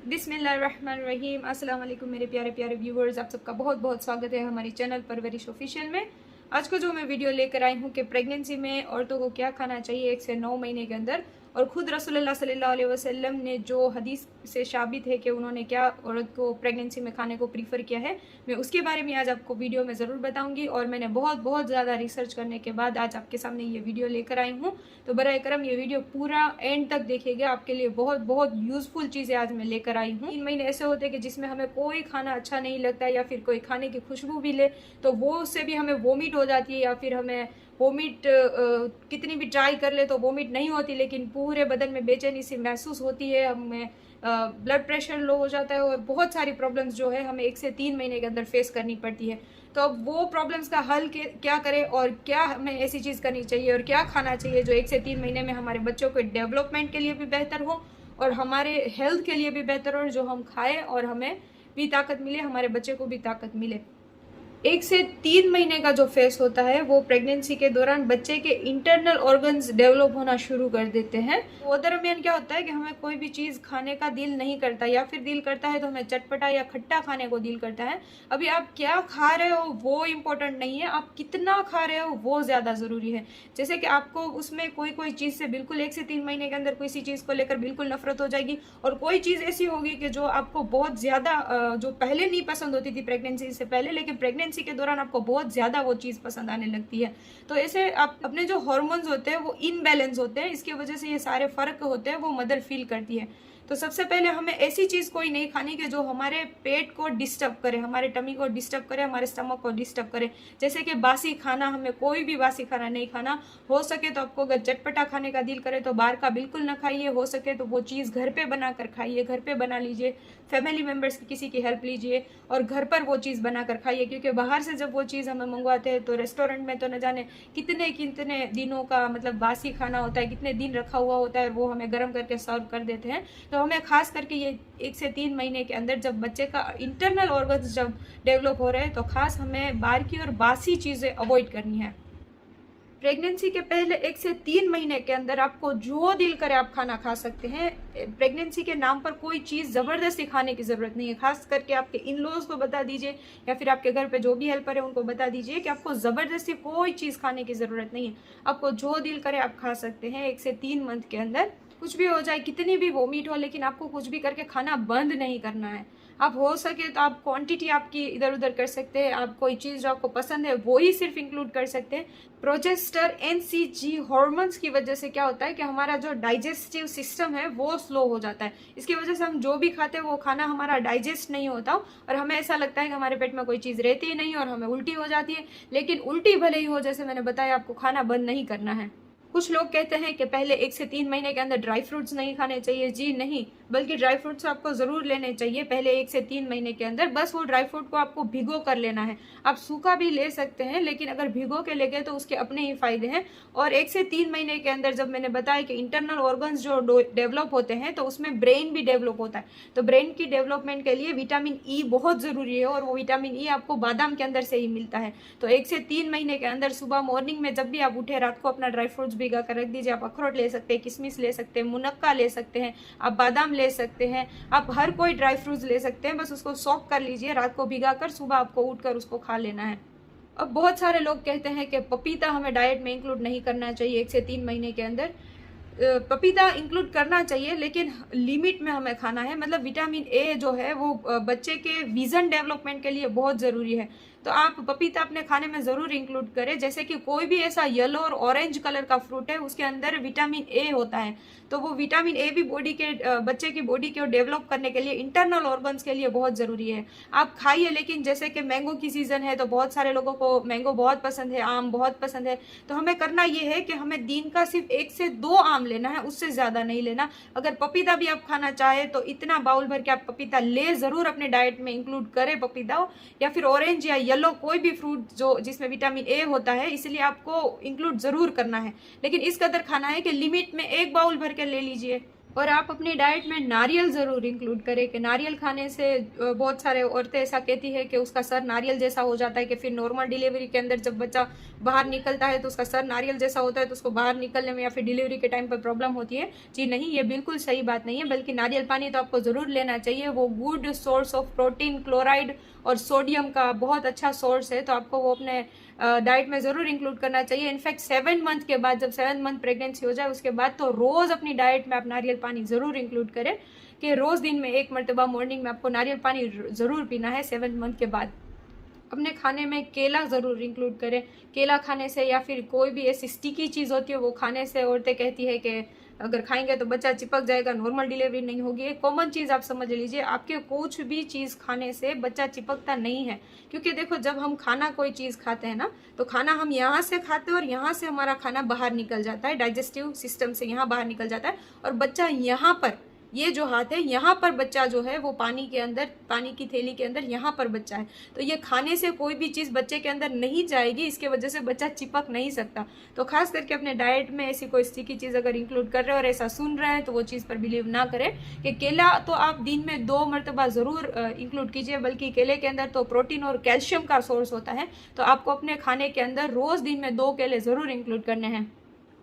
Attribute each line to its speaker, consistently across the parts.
Speaker 1: बिस्मिल्लाहिर्रहमानिर्रहीम। अस्सलाम वालेकुम मेरे प्यारे प्यारे व्यूवर्स, आप सबका बहुत बहुत स्वागत है हमारी चैनल परवरिश ऑफिशियल में। आज को जो मैं वीडियो लेकर आई हूँ कि प्रेगनेंसी में औरतों को क्या खाना चाहिए 1 से 9 महीने के अंदर, और ख़ुद रसूलुल्लाह सल्लल्लाहु अलैहि वसल्लम ने जो हदीस से साबित है कि उन्होंने क्या औरत को प्रेगनेंसी में खाने को प्रीफर किया है, मैं उसके बारे में आज आपको वीडियो में ज़रूर बताऊंगी। और मैंने बहुत ज़्यादा रिसर्च करने के बाद आज आपके सामने ये वीडियो लेकर आई हूँ, तो बराए करम ये वीडियो पूरा एंड तक देखिएगा, आपके लिए बहुत यूज़फुल चीज़ें आज मैं लेकर आई हूँ। 3 महीने ऐसे होते हैं कि जिसमें हमें कोई खाना अच्छा नहीं लगता, या फिर कोई खाने की खुशबू भी ले तो वो उससे भी हमें वोमिट हो जाती है, या फिर हमें वोमिट कितनी भी ट्राई कर ले तो वोमिट नहीं होती, लेकिन पूरे बदन में बेचैनी सी महसूस होती है, हमें ब्लड प्रेशर लो हो जाता है, और बहुत सारी प्रॉब्लम्स जो है हमें 1 से 3 महीने के अंदर फेस करनी पड़ती है। तो अब वो प्रॉब्लम्स का हल क्या करें, और क्या हमें ऐसी चीज़ करनी चाहिए और क्या खाना चाहिए जो 1 से 3 महीने में हमारे बच्चों के डेवलपमेंट के लिए भी बेहतर हो और हमारे हेल्थ के लिए भी बेहतर हो, जो हम खाएं और हमें भी ताकत मिले, हमारे बच्चे को भी ताकत मिले। 1 से 3 महीने का जो फेस होता है वो प्रेगनेंसी के दौरान बच्चे के इंटरनल ऑर्गन्स डेवलप होना शुरू कर देते हैं। वो दरमियान क्या होता है कि हमें कोई भी चीज़ खाने का दिल नहीं करता, या फिर दिल करता है तो हमें चटपटा या खट्टा खाने को दिल करता है। अभी आप क्या खा रहे हो वो इम्पोर्टेंट नहीं है, आप कितना खा रहे हो वो ज़्यादा ज़रूरी है। जैसे कि आपको उसमें कोई चीज़ से बिल्कुल 1 से 3 महीने के अंदर किसी चीज़ को लेकर बिल्कुल नफरत हो जाएगी, और कोई चीज़ ऐसी होगी कि जो आपको बहुत ज़्यादा जो पहले नहीं पसंद होती थी प्रेगनेंसी से पहले, लेकिन प्रेगनेंसी के दौरान आपको बहुत ज्यादा वो चीज पसंद आने लगती है। तो ऐसे आप अपने जो हार्मोन्स होते हैं वो इनबैलेंस होते हैं, इसकी वजह से ये सारे फर्क होते हैं वो मदर फील करती है। तो सबसे पहले हमें ऐसी चीज कोई नहीं खानी कि जो हमारे पेट को डिस्टर्ब करे, हमारे टमी को डिस्टर्ब करे, हमारे स्टमक को डिस्टर्ब करे। जैसे कि बासी खाना, हमें कोई भी बासी खाना नहीं खाना। हो सके तो आपको अगर चटपटा खाने का दिल करे तो बाहर का बिल्कुल ना खाइए, हो सके तो वो चीज़ घर पे बना कर खाइए, घर पे बना लीजिए, फैमिली मेम्बर्स की किसी की हेल्प लीजिए और घर पर वो चीज़ बना कर खाइए। क्योंकि बाहर से जब वो चीज़ हमें मंगवाते हैं तो रेस्टोरेंट में तो न जाने कितने कितने दिनों का मतलब बासी खाना होता है, कितने दिन रखा हुआ होता है, और वो हमें गर्म करके सर्व कर देते हैं। तो हमें खास करके ये 1 से 3 महीने के अंदर जब बच्चे का इंटरनल ऑर्गन्स जब डेवलप हो रहे हैं तो खास हमें बाहर की और बासी चीज़ें अवॉइड करनी है। प्रेगनेंसी के पहले 1 से 3 महीने के अंदर आपको जो दिल करे आप खाना खा सकते हैं। प्रेगनेंसी के नाम पर कोई चीज़ ज़बरदस्ती खाने की ज़रूरत नहीं है। खास करके आपके इन लॉज को बता दीजिए, या फिर आपके घर पे जो भी हेल्पर है उनको बता दीजिए कि आपको ज़बरदस्ती कोई चीज़ खाने की ज़रूरत नहीं है। आपको जो दिल करे आप खा सकते हैं 1 से 3 मंथ के अंदर। कुछ भी हो जाए, कितनी भी वोमिट हो, लेकिन आपको कुछ भी करके खाना बंद नहीं करना है। आप हो सके तो आप क्वांटिटी आपकी इधर उधर कर सकते हैं, आप कोई चीज़ जो आपको पसंद है वो ही सिर्फ इंक्लूड कर सकते हैं। प्रोजेस्टर एनसीजी हार्मोन्स की वजह से क्या होता है कि हमारा जो डाइजेस्टिव सिस्टम है वो स्लो हो जाता है। इसकी वजह से हम जो भी खाते हैं वो खाना हमारा डाइजेस्ट नहीं होता, और हमें ऐसा लगता है कि हमारे पेट में कोई चीज़ रहती ही नहीं और हमें उल्टी हो जाती है। लेकिन उल्टी भले ही हो, जैसे मैंने बताया, आपको खाना बंद नहीं करना है। कुछ लोग कहते हैं कि पहले 1 से 3 महीने के अंदर ड्राई फ्रूट्स नहीं खाने चाहिए। जी नहीं, बल्कि ड्राई फ्रूट्स आपको ज़रूर लेने चाहिए पहले 1 से 3 महीने के अंदर। बस वो ड्राई फ्रूट को आपको भिगो कर लेना है। आप सूखा भी ले सकते हैं, लेकिन अगर भिगो के ले गए तो उसके अपने ही फायदे हैं। और 1 से 3 महीने के अंदर जब मैंने बताया कि इंटरनल ऑर्गन्स जो डेवलप होते हैं तो उसमें ब्रेन भी डेवलप होता है। तो ब्रेन की डेवलपमेंट के लिए विटामिन ई बहुत ज़रूरी है, और वो विटामिन ई आपको बादाम के अंदर से ही मिलता है। तो 1 से 3 महीने के अंदर सुबह मॉर्निंग में जब भी आप उठे, रात को अपना ड्राई फ्रूट्स भिगा कर रख दीजिए। आप अखरोट ले सकते हैं, किशमिश ले सकते हैं, मुनक्का ले सकते हैं, आप बादाम ले सकते हैं, आप हर कोई ड्राई फ्रूट्स ले सकते हैं। बस उसको सॉक कर लीजिए, रात को भिगा कर सुबह आपको उठकर उसको खा लेना है। अब बहुत सारे लोग कहते हैं कि पपीता हमें डाइट में इंक्लूड नहीं करना चाहिए 1 से 3 महीने के अंदर। पपीता इंक्लूड करना चाहिए, लेकिन लिमिट में हमें खाना है। मतलब विटामिन ए जो है वो बच्चे के विजन डेवलपमेंट के लिए बहुत ज़रूरी है। तो आप पपीता अपने खाने में ज़रूर इंक्लूड करें। जैसे कि कोई भी ऐसा येलो और ऑरेंज कलर का फ्रूट है उसके अंदर विटामिन ए होता है, तो वो विटामिन ए भी बॉडी के बच्चे की बॉडी को डेवलप करने के लिए, इंटरनल ऑर्गन्स के लिए बहुत ज़रूरी है। आप खाइए, लेकिन जैसे कि मैंगो की सीज़न है तो बहुत सारे लोगों को मैंगो बहुत पसंद है, आम बहुत पसंद है। तो हमें करना ये है कि हमें दिन का सिर्फ 1 से 2 आम लेना है, उससे ज़्यादा नहीं लेना। अगर पपीता भी आप खाना चाहे तो इतना बाउल भर के आप पपीता ले ज़रूर अपने डाइट में इंक्लूड करें, पपीता या फिर ऑरेंज या येलो कोई भी फ्रूट जो जिसमें विटामिन ए होता है, इसलिए आपको इंक्लूड ज़रूर करना है। लेकिन इस कदर खाना है कि लिमिट में 1 बाउल भर के ले लीजिए। और आप अपनी डाइट में नारियल ज़रूर इंक्लूड करें कि नारियल खाने से बहुत सारे औरतें ऐसा कहती है कि उसका सर नारियल जैसा हो जाता है, कि फिर नॉर्मल डिलीवरी के अंदर जब बच्चा बाहर निकलता है तो उसका सर नारियल जैसा होता है, तो उसको बाहर निकलने में या फिर डिलीवरी के टाइम पर प्रॉब्लम होती है। जी नहीं, ये बिल्कुल सही बात नहीं है, बल्कि नारियल पानी तो आपको ज़रूर लेना चाहिए। वो good source of protein, chloride और सोडियम का बहुत अच्छा सोर्स है, तो आपको वो अपने डाइट में ज़रूर इंक्लूड करना चाहिए। इनफैक्ट 7 मंथ के बाद, जब 7 मंथ प्रेगनेंसी हो जाए उसके बाद, तो रोज़ अपनी डाइट में आप नारियल पानी ज़रूर इंक्लूड करें, कि रोज़ दिन में 1 मरतबा मॉर्निंग में आपको नारियल पानी ज़रूर पीना है 7 मंथ के बाद। अपने खाने में केला ज़रूर इंक्लूड करें। केला खाने से या फिर कोई भी ऐसी स्टिकी चीज़ होती है वो खाने से औरतें कहती है कि अगर खाएंगे तो बच्चा चिपक जाएगा, नॉर्मल डिलीवरी नहीं होगी। एक कॉमन चीज़ आप समझ लीजिए, आपके कुछ भी चीज़ खाने से बच्चा चिपकता नहीं है। क्योंकि देखो, जब हम खाना कोई चीज़ खाते हैं ना, तो खाना हम यहाँ से खाते हैं और यहाँ से हमारा खाना बाहर निकल जाता है, डाइजेस्टिव सिस्टम से यहाँ बाहर निकल जाता है, और बच्चा यहाँ पर, ये जो हाथ है यहाँ पर बच्चा जो है वो पानी के अंदर, पानी की थैली के अंदर यहाँ पर बच्चा है। तो ये खाने से कोई भी चीज़ बच्चे के अंदर नहीं जाएगी, इसके वजह से बच्चा चिपक नहीं सकता। तो खास करके अपने डाइट में ऐसी कोई स्टिकी चीज़ अगर इंक्लूड कर रहे हैं और ऐसा सुन रहे हैं तो वो चीज़ पर बिलीव ना करें। कि केला तो आप दिन में 2 मरतबा ज़रूर इंक्लूड कीजिए, बल्कि केले के अंदर तो प्रोटीन और कैल्शियम का सोर्स होता है, तो आपको अपने खाने के अंदर रोज़ दिन में 2 केले ज़रूर इंक्लूड करने हैं।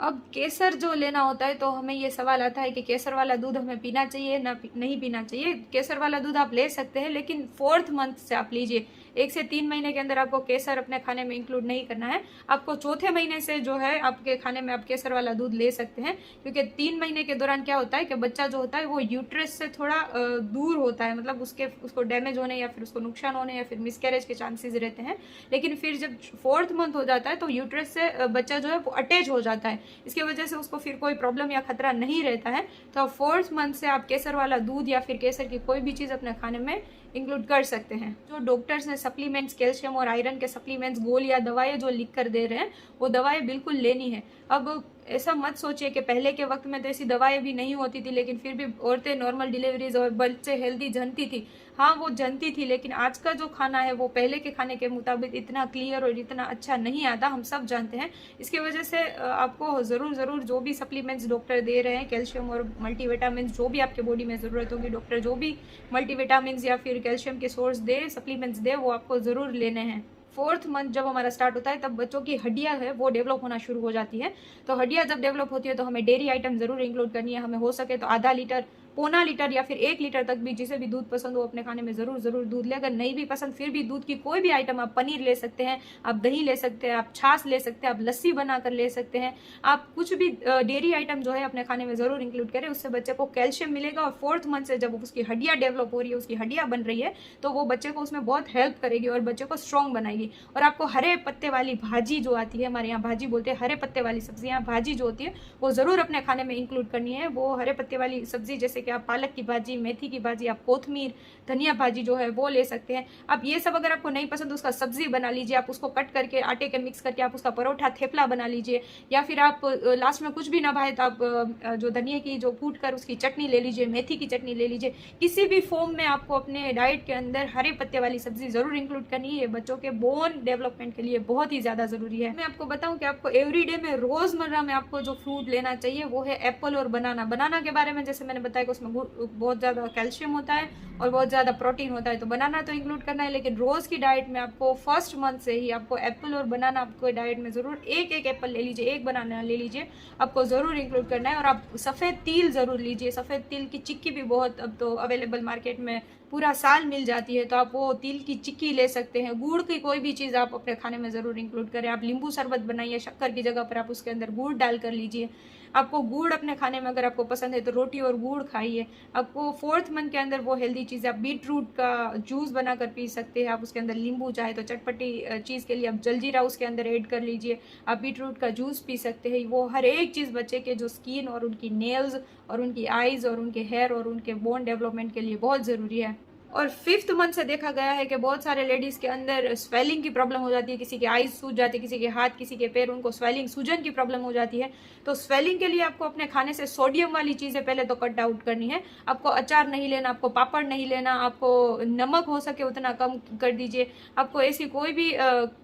Speaker 1: अब केसर जो लेना होता है, तो हमें ये सवाल आता है कि केसर वाला दूध हमें पीना चाहिए नहीं पीना चाहिए। केसर वाला दूध आप ले सकते हैं, लेकिन 4th मंथ से आप लीजिए। 1 से 3 महीने के अंदर आपको केसर अपने खाने में इंक्लूड नहीं करना है। आपको 4थे महीने से जो है आपके खाने में आप केसर वाला दूध ले सकते हैं, क्योंकि 3 महीने के दौरान क्या होता है कि बच्चा जो होता है वो यूट्रस से थोड़ा दूर होता है, मतलब उसको डैमेज होने या फिर उसको नुकसान होने या फिर मिसकैरेज के चांसेस रहते हैं। लेकिन फिर जब 4th मंथ हो जाता है तो यूट्रस से बच्चा जो है वो अटैच हो जाता है, इसकी वजह से उसको फिर कोई प्रॉब्लम या खतरा नहीं रहता है। तो 4th मंथ से आप केसर वाला दूध या फिर केसर की कोई भी चीज़ अपने खाने में इंक्लूड कर सकते हैं। जो डॉक्टर्स ने सप्लीमेंट्स, कैल्शियम और आयरन के सप्लीमेंट्स, गोलियां, दवाएं जो लिख कर दे रहे हैं, वो दवाएं बिल्कुल लेनी है। अब ऐसा मत सोचिए कि पहले के वक्त में तो ऐसी दवाएं भी नहीं होती थी, लेकिन फिर भी औरतें नॉर्मल डिलीवरीज और बच्चे हेल्दी जनती थी। हाँ, वो जनती थी, लेकिन आज का जो खाना है वो पहले के खाने के मुताबिक इतना क्लियर और इतना अच्छा नहीं आता, हम सब जानते हैं। इसकी वजह से आपको ज़रूर जो भी सप्लीमेंट्स डॉक्टर दे रहे हैं, कैल्शियम और मल्टीविटामिन, जो भी आपके बॉडी में ज़रूरत होगी, डॉक्टर जो भी मल्टीविटामिन या फिर कैल्शियम के सोर्स दे, सप्लीमेंट्स दे, वो आपको ज़रूर लेने हैं। 4th मंथ जब हमारा स्टार्ट होता है, तब बच्चों की हड्डियां है वो डेवलप होना शुरू हो जाती है। तो हड्डियां जब डेवलप होती है तो हमें डेयरी आइटम ज़रूर इंक्लूड करनी है। हमें हो सके तो आधा लीटर, 1.25 लीटर या फिर 1 लीटर तक भी, जिसे भी दूध पसंद हो अपने खाने में ज़रूर दूध ले। अगर नहीं भी पसंद, फिर भी दूध की कोई भी आइटम, आप पनीर ले सकते हैं, आप दही ले सकते हैं, आप छाछ ले सकते हैं, आप लस्सी बनाकर ले सकते हैं। आप कुछ भी डेयरी आइटम जो है अपने खाने में ज़रूर इंक्लूड करें, उससे बच्चे को कैल्शियम मिलेगा। और 4th मंथ से जब उसकी हड्डियाँ डेवलप हो रही है, उसकी हड्डियाँ बन रही है, तो वो बच्चे को उसमें बहुत हेल्प करेगी और बच्चे को स्ट्रॉन्ग बनाएगी। और आपको हरे पत्ते वाली भाजी जो आती है, हमारे यहाँ भाजी बोलते हैं, हरे पत्ते वाली सब्जियाँ, भाजी जो होती है वो ज़रूर अपने खाने में इंक्लूड करनी है। वो हरे पत्ते वाली सब्जी, जैसे कि आप पालक की भाजी, मेथी की भाजी, आप कोथमीर, धनिया भाजी जो है वो ले सकते हैं। आप ये सब अगर आपको नहीं पसंद, उसका सब्जी बना लीजिए। आप उसको कट करके आटे के मिक्स करके आप उसका परोठा, थेपला बना लीजिए। या फिर आप लास्ट में कुछ भी ना भाए तो आप जो धनिया की जो कूट कर उसकी चटनी ले लीजिए, मेथी की चटनी ले लीजिए। किसी भी फॉर्म में आपको अपने डाइट के अंदर हरे पत्ते वाली सब्जी ज़रूर इंक्लूड करनी है। बच्चों के बोन डेवलपमेंट के लिए बहुत ही ज़्यादा ज़रूरी है। मैं आपको बताऊं कि आपको एवरीडे में, रोज़मर्रा में आपको जो फ्रूट लेना चाहिए वो है एप्पल और बनाना। बनाना के बारे में जैसे मैंने बताया कि उसमें बहुत ज़्यादा कैल्शियम होता है और बहुत ज़्यादा प्रोटीन होता है, तो बनाना तो इंक्लूड करना है। लेकिन रोज़ की डाइट में आपको 1st मंथ से ही आपको एप्पल और बनाना आपको डाइट में ज़रूर, एक एप्पल ले लीजिए, एक बनाना ले लीजिए, आपको ज़रूर इंक्लूड करना है। और आप सफ़ेद तिल ज़रूर लीजिए। सफ़ेद तिल की चिक्की भी बहुत अब तो अवेलेबल मार्केट में पूरा साल मिल जाती है, तो आप वो तिल की चिक्की ले सकते हैं। गुड़ की कोई भी चीज़ आप अपने खाने में ज़रूर इंक्लूड करें। आप नींबू शरबत बनाइए, शक्कर की जगह पर आप उसके अंदर गुड़ डाल कर लीजिए। आपको गुड़ अपने खाने में अगर आपको पसंद है तो रोटी और गुड़ खाइए। आपको 4th मंथ के अंदर वो हेल्दी चीज़, आप बीट रूट का जूस बनाकर पी सकते हैं। आप उसके अंदर नींबू, चाहे तो चटपटी चीज़ के लिए आप जलजीरा उसके अंदर ऐड कर लीजिए। आप बीट रूट का जूस पी सकते हैं। वो हर एक चीज़ बच्चे के जो स्किन और उनकी नेल्स और उनकी आइज़ और उनके हेयर और उनके बोन डेवलपमेंट के लिए बहुत ज़रूरी है। और 5th मंथ से देखा गया है कि बहुत सारे लेडीज के अंदर स्वेलिंग की प्रॉब्लम हो जाती है, किसी के आईज सूज जाती है, किसी के हाथ, किसी के पैर, उनको स्वेलिंग सूजन की प्रॉब्लम हो जाती है। तो स्वेलिंग के लिए आपको अपने खाने से सोडियम वाली चीज़ें पहले तो कट आउट करनी है। आपको अचार नहीं लेना, आपको पापड़ नहीं लेना, आपको नमक हो सके उतना कम कर दीजिए। आपको ऐसी कोई भी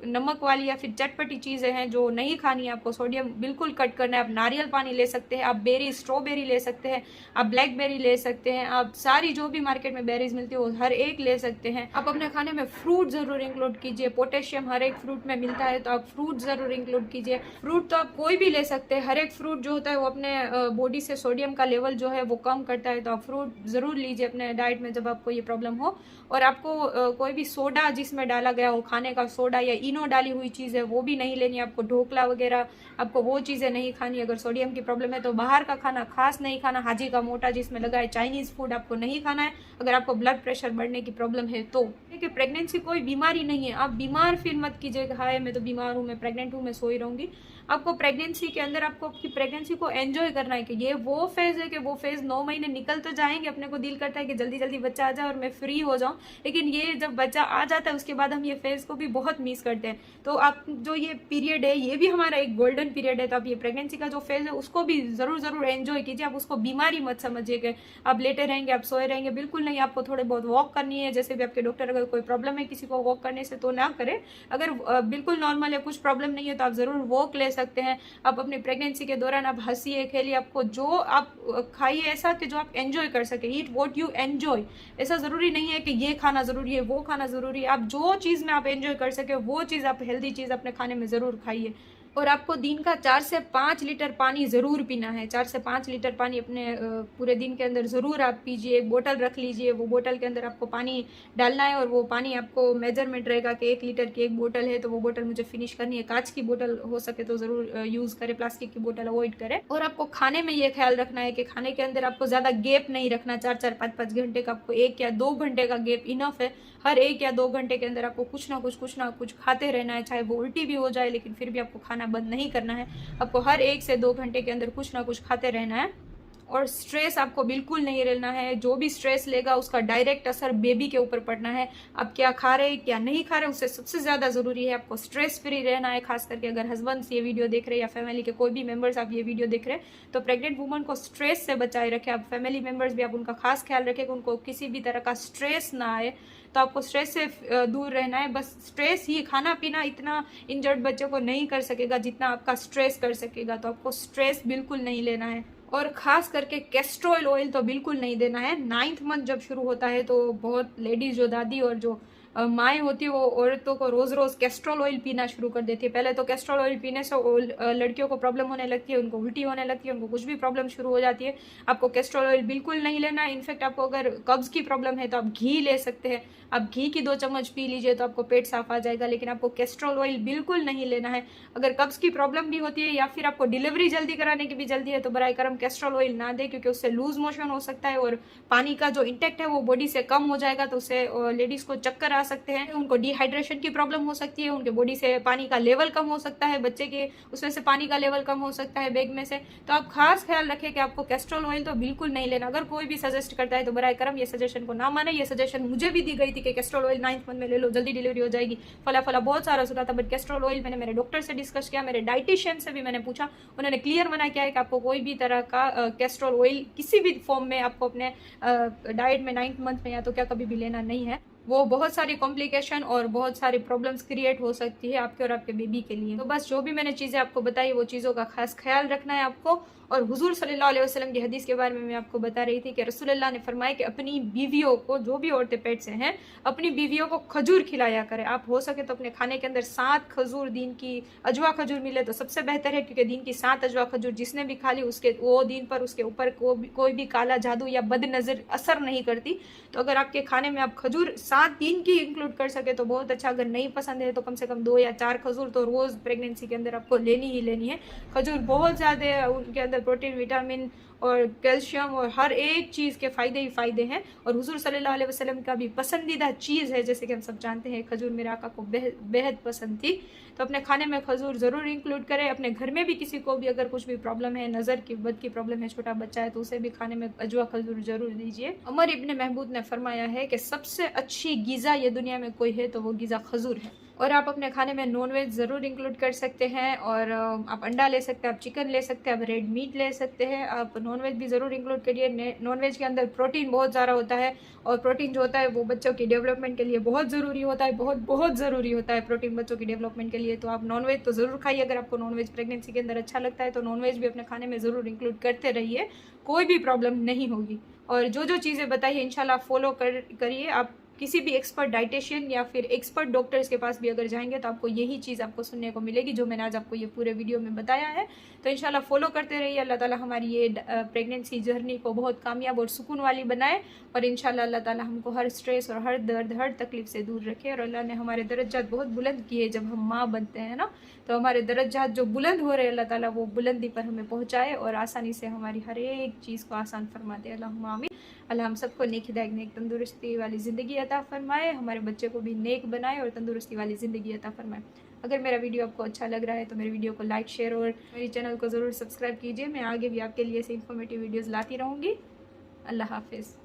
Speaker 1: नमक वाली या फिर चटपटी चीज़ें हैं जो नहीं खानी है, आपको सोडियम बिल्कुल कट करना है। आप नारियल पानी ले सकते हैं, आप बेरी स्ट्रॉबेरी ले सकते हैं, आप ब्लैकबेरी ले सकते हैं, आप सारी जो भी मार्केट में बेरीज मिलती है वो हर एक ले सकते हैं। आप अपने खाने में फ्रूट जरूर इंक्लूड कीजिए, पोटेशियम हर एक फ्रूट में मिलता है तो आप फ्रूट जरूर इंक्लूड कीजिए। फ्रूट तो आप कोई भी ले सकते हैं, हर एक फ्रूट जो होता है वो अपने बॉडी से सोडियम का लेवल जो है वो कम करता है, तो आप फ्रूट जरूर लीजिए अपने डाइट में जब आपको ये प्रॉब्लम हो। और आपको कोई भी सोडा जिसमें डाला गया हो, खाने का सोडा या इनो डाली हुई चीज़ है वो भी नहीं लेनी। आपको ढोकला वगैरह आपको वो चीज़ें नहीं खानी। अगर सोडियम की प्रॉब्लम है तो बाहर का खाना खास नहीं खाना, हाजी का मोटा जिसमें लगा है चाइनीज़ फूड आपको नहीं खाना है। अगर आपको ब्लड प्रेशर बढ़ने की प्रॉब्लम है तो देखिए, प्रेगनेंसी कोई बीमारी नहीं है, आप बीमार फील मत कीजिएगा, हाय मैं तो बीमार हूँ, मैं प्रेग्नेंट हूँ, मैं सोई रहूँगी। आपको प्रेगनेंसी के अंदर आपको आपकी प्रेगनेंसी को एंजॉय करना है कि ये वो फेज़ है कि वो फेज़ 9 महीने निकल तो जाएंगे, अपने को दिल करता है कि जल्दी जल्दी बच्चा आ जाए और मैं फ्री हो जाऊँ, लेकिन ये जब बच्चा आ जाता है उसके बाद हम ये फेज़ को भी बहुत मिस करते हैं। तो आप जो ये पीरियड है ये भी हमारा एक गोल्डन पीरियड है, तो आप ये प्रेगनेंसी का जो फेज़ है उसको भी ज़रूर एंजॉय कीजिए। आप उसको बीमारी मत समझिए कि आप लेटे रहेंगे, आप सोए रहेंगे, बिल्कुल नहीं। आपको थोड़े बहुत वॉक करनी है, जैसे भी आपके डॉक्टर अगर कोई प्रॉब्लम है किसी को वॉक करने से तो ना करें, अगर बिल्कुल नॉर्मल है, कुछ प्रॉब्लम नहीं है तो आप ज़रूर वॉक ले सकते हैं। आप अपनी प्रेगनेंसी के दौरान आप हंसिए खेलिए, आपको जो आप खाइए ऐसा कि जो आप एंजॉय कर सके, ईट व्हाट यू एंजॉय। ऐसा ज़रूरी नहीं है कि ये खाना ज़रूरी है वो खाना ज़रूरी है, आप जो चीज़ में आप एंजॉय कर सके वो चीज़ आप हेल्दी चीज़ अपने खाने में ज़रूर खाइए। और आपको दिन का 4 से 5 लीटर पानी ज़रूर पीना है। 4 से 5 लीटर पानी अपने पूरे दिन के अंदर ज़रूर आप पीजिए। एक बोतल रख लीजिए, वो बोतल के अंदर आपको पानी डालना है और वो पानी आपको मेजरमेंट रहेगा कि 1 लीटर की एक बोतल है तो वो बोतल मुझे फिनिश करनी है। कांच की बोतल हो सके तो ज़रूर यूज़ करें, प्लास्टिक की बोतल अवॉइड करें। और आपको खाने में ये ख्याल रखना है कि खाने के अंदर आपको ज़्यादा गैप नहीं रखना, 4-4, 5-5 घंटे का, आपको 1 या 2 घंटे का गैप इनफ है। हर 1 या 2 घंटे के अंदर आपको कुछ ना कुछ खाते रहना है, चाहे वो उल्टी भी हो जाए लेकिन फिर भी आपको खाना बंद नहीं करना है। आपको हर 1 से 2 घंटे के अंदर कुछ ना कुछ खाते रहना है। और स्ट्रेस आपको बिल्कुल नहीं लेना है, जो भी स्ट्रेस लेगा उसका डायरेक्ट असर बेबी के ऊपर पड़ना है। आप क्या खा रहे हैं क्या नहीं खा रहे, उससे सबसे ज़्यादा ज़रूरी है आपको स्ट्रेस फ्री रहना है। खास करके अगर हस्बैंड्स ये वीडियो देख रहे हैं या फैमिली के कोई भी मेंबर्स आप ये वीडियो देख रहे हैं तो प्रेग्नेंट वुमन को स्ट्रेस से बचाए रखें। आप फैमिली मेंबर्स भी आप उनका खास ख्याल रखें कि उनको किसी भी तरह का स्ट्रेस ना आए। तो आपको स्ट्रेस से दूर रहना है। बस स्ट्रेस ही, खाना पीना इतना इंजर्ड बच्चों को नहीं कर सकेगा जितना आपका स्ट्रेस कर सकेगा, तो आपको स्ट्रेस बिल्कुल नहीं लेना है। और ख़ास करके कैस्ट्रोल ऑयल तो बिल्कुल नहीं देना है। 9th मंथ जब शुरू होता है तो बहुत लेडीज़ जो दादी और जो माएँ होती है वो औरतों को रोज़ रोज़ कैस्ट्रोल ऑयल पीना शुरू कर देती है। पहले तो कैस्ट्रोल ऑयल पीने से लड़कियों को प्रॉब्लम होने लगती है, उनको उल्टी होने लगती है, उनको कुछ भी प्रॉब्लम शुरू हो जाती है। आपको कैस्ट्रोल ऑयल बिल्कुल नहीं लेना है। इनफैक्ट आपको अगर कब्ज़ की प्रॉब्लम है तो आप घी ले सकते हैं। आप घी की 2 चम्मच पी लीजिए तो आपको पेट साफ आ जाएगा, लेकिन आपको कैस्ट्रोल ऑयल बिल्कुल नहीं लेना है। अगर कब्ज़ की प्रॉब्लम भी होती है या फिर आपको डिलीवरी जल्दी कराने की भी जल्दी है तो बराए करम कैस्ट्रोल ऑयल ना दे, क्योंकि उससे लूज मोशन हो सकता है और पानी का जो इंटेक्ट है वो बॉडी से कम हो जाएगा, तो उससे लेडीज़ को चक्कर आ सकते हैं, उनको डिहाइड्रेशन की प्रॉब्लम हो सकती है, उनके बॉडी से पानी का लेवल कम हो सकता है, बच्चे के उसमें से पानी का लेवल कम हो सकता है बैग में से। तो आप खास ख्याल रखें कि आपको कैस्ट्रोल ऑयल तो बिल्कुल नहीं लेना। अगर कोई भी सजेस्ट करता है तो बराए करम ये सजेशन को ना माने। ये सजेशन मुझे भी दी गई थी कि कैस्ट्रोल ऑयल 9th मंथ में ले लो, जल्दी डिलीवरी हो जाएगी, फला बहुत सारा सुना था। बट कैस्ट्रोल ऑयल मैंने मेरे डॉक्टर से डिस्कस किया, मेरे डाइटिशियन से भी मैंने पूछा, उन्होंने क्लियर मना किया है कि आपको कोई भी तरह का कैस्ट्रोल ऑयल किसी भी फॉर्म में आपको अपने डाइट में 9th मंथ में या तो क्या कभी भी लेना नहीं है। वो बहुत सारी कॉम्प्लिकेशन और बहुत सारी प्रॉब्लम्स क्रिएट हो सकती है आपके और आपके बेबी के लिए। तो बस जो भी मैंने चीज़ें आपको बताई वो चीज़ों का खास ख्याल रखना है आपको। और हुजूर सल्लल्लाहु अलैहि वसल्लम की हदीस के बारे में मैं आपको बता रही थी कि रसूलुल्लाह ने फरमाया कि अपनी बीवियों को, जो भी औरतें पेट से हैं, अपनी बीवियों को खजूर खिलाया करें। आप हो सके तो अपने खाने के अंदर 7 खजूर, दिन की अजवा खजूर मिले तो सबसे बेहतर है, क्योंकि दिन की 7 अजवा खजूर जिसने भी खा ली उसके वो दिन पर उसके ऊपर कोई भी काला जादू या बद नज़र असर नहीं करती। तो अगर आपके खाने में आप खजूर 7 दिन की इंक्लूड कर सके तो बहुत अच्छा। अगर नहीं पसंद है तो कम से कम 2 या 4 खजूर तो रोज़ प्रेगनेंसी के अंदर आपको लेनी ही लेनी है। खजूर बहुत ज़्यादा उनके अंदर प्रोटीन, विटामिन और कैल्शियम और हर एक चीज़ के फ़ायदे ही फ़ायदे हैं। और हुज़ूर सल्लल्लाहु अलैहि वसल्लम का भी पसंदीदा चीज़ है, जैसे कि हम सब जानते हैं खजूर मेरे आका को बेहद पसंद थी। तो अपने खाने में खजूर ज़रूर इंक्लूड करें। अपने घर में भी किसी को भी अगर कुछ भी प्रॉब्लम है, नज़र की बद की प्रॉब्लम है, छोटा बच्चा है, तो उसे भी खाने में अजवा खजूर ज़रूर दीजिए। उमर इब्न महमूद ने फरमाया है कि सबसे अच्छी ग़िज़ा ये दुनिया में कोई है तो वो ग़िज़ा खजूर है। और आप अपने खाने में नॉनवेज ज़रूर इंक्लूड कर सकते हैं। और आप अंडा ले सकते हैं, आप चिकन ले सकते हैं, आप रेड मीट ले सकते हैं, आप नॉनवेज भी ज़रूर इंक्लूड करिए। नॉनवेज के अंदर प्रोटीन बहुत ज़्यादा होता है और प्रोटीन जो होता है वो बच्चों की डेवलपमेंट के लिए बहुत ज़रूरी होता है, बहुत बहुत ज़रूरी होता है प्रोटीन बच्चों की डेवलपमेंट के लिए। तो आप नॉनवेज तो ज़रूर खाइए। अगर आपको नॉनवेज प्रेगनेंसी के अंदर अच्छा लगता है तो नॉनवेज भी अपने खाने में ज़रूर इंक्लूड करते रहिए, कोई भी प्रॉब्लम नहीं होगी। और जो जो चीज़ें बताइए इंशाल्लाह फॉलो करिए। आप किसी भी एक्सपर्ट डाइटिशियन या फिर एक्सपर्ट डॉक्टर्स के पास भी अगर जाएंगे तो आपको यही चीज़ आपको सुनने को मिलेगी जो मैंने आज आपको ये पूरे वीडियो में बताया है। तो इंशाल्लाह फॉलो करते रहिए। अल्लाह ताला हमारी ये प्रेगनेंसी जर्नी को बहुत कामयाब और सुकून वाली बनाए। और इंशाल्लाह अल्लाह ताला हमको हर स्ट्रेस और हर दर्द, हर तकलीफ से दूर रखे। और अल्लाह ने हमारे दर्जात बहुत बुलंद किए जब हम माँ बनते हैं ना, तो हमारे दर्जात जो बुलंद हो रहे हैं अल्लाह ताला वो बुलंदी पर हमें पहुँचाए और आसानी से हमारी हर एक चीज़ को आसान फरमा दे। अल्लाहुम्मा आमीन। अल्लाह हम सबको नेक हिदायत, नेक तंदुरुस्ती वाली ज़िंदगी अता फरमाए, हमारे बच्चे को भी नेक बनाए और तंदुरुस्ती वाली ज़िंदगी अता फरमाए। अगर मेरा वीडियो आपको अच्छा लग रहा है तो मेरे वीडियो को लाइक, शेयर और मेरे चैनल को ज़रूर सब्सक्राइब कीजिए। मैं आगे भी आपके लिए ऐसे इन्फॉर्मेटिव वीडियोज़ लाती रहूँगी। अल्लाह हाफिज़।